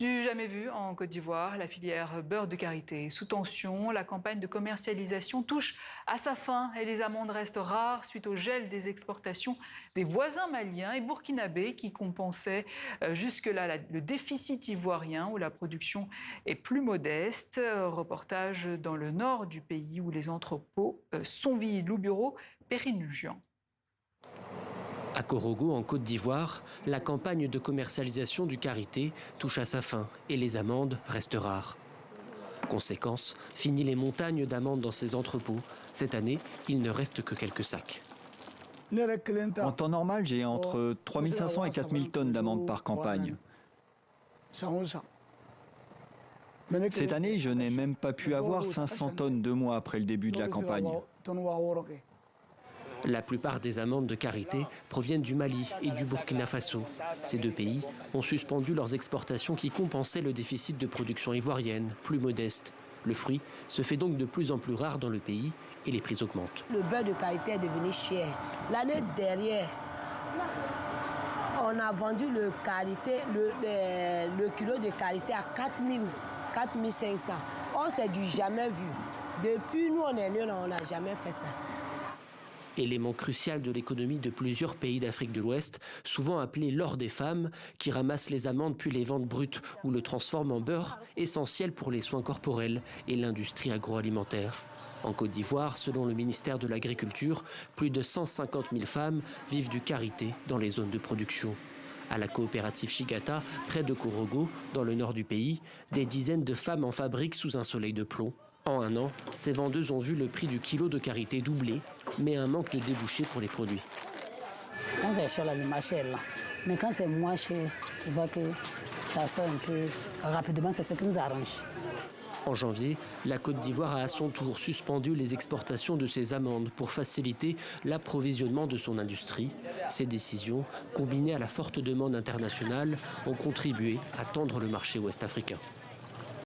Du jamais vu en Côte d'Ivoire, la filière beurre de karité est sous tension. La campagne de commercialisation touche à sa fin et les amendes restent rares suite au gel des exportations des voisins maliens et burkinabés qui compensaient jusque-là le déficit ivoirien où la production est plus modeste. Reportage dans le nord du pays où les entrepôts sont vides. Lou Bureau, Perrine Juan. À Korogo, en Côte d'Ivoire, la campagne de commercialisation du karité touche à sa fin et les amendes restent rares. Conséquence, fini les montagnes d'amandes dans ces entrepôts. Cette année, il ne reste que quelques sacs. En temps normal, j'ai entre 3500 et 4000 tonnes d'amandes par campagne. Cette année, je n'ai même pas pu avoir 500 tonnes 2 mois après le début de la campagne. La plupart des amendes de karité proviennent du Mali et du Burkina Faso. Ces deux pays ont suspendu leurs exportations qui compensaient le déficit de production ivoirienne, plus modeste. Le fruit se fait donc de plus en plus rare dans le pays et les prix augmentent. Le beurre de karité est devenu cher. L'année dernière, on a vendu le kilo de karité à 4 500. On s'est du jamais vu. Depuis nous, on est né, on n'a jamais fait ça. Élément crucial de l'économie de plusieurs pays d'Afrique de l'Ouest, souvent appelé l'or des femmes, qui ramassent les amandes puis les vendent brutes ou le transforment en beurre, essentiel pour les soins corporels et l'industrie agroalimentaire. En Côte d'Ivoire, selon le ministère de l'Agriculture, plus de 150 000 femmes vivent du karité dans les zones de production. À la coopérative Chigata, près de Korogo, dans le nord du pays, des dizaines de femmes en fabriquent sous un soleil de plomb. En un an, ces vendeuses ont vu le prix du kilo de karité doubler, mais un manque de débouchés pour les produits. Quand c'est cher, le marché est là. Mais quand c'est moins cher, tu vois que ça sort un peu rapidement, c'est ce qui nous arrange. En janvier, la Côte d'Ivoire a à son tour suspendu les exportations de ses amandes pour faciliter l'approvisionnement de son industrie. Ces décisions, combinées à la forte demande internationale, ont contribué à tendre le marché ouest-africain.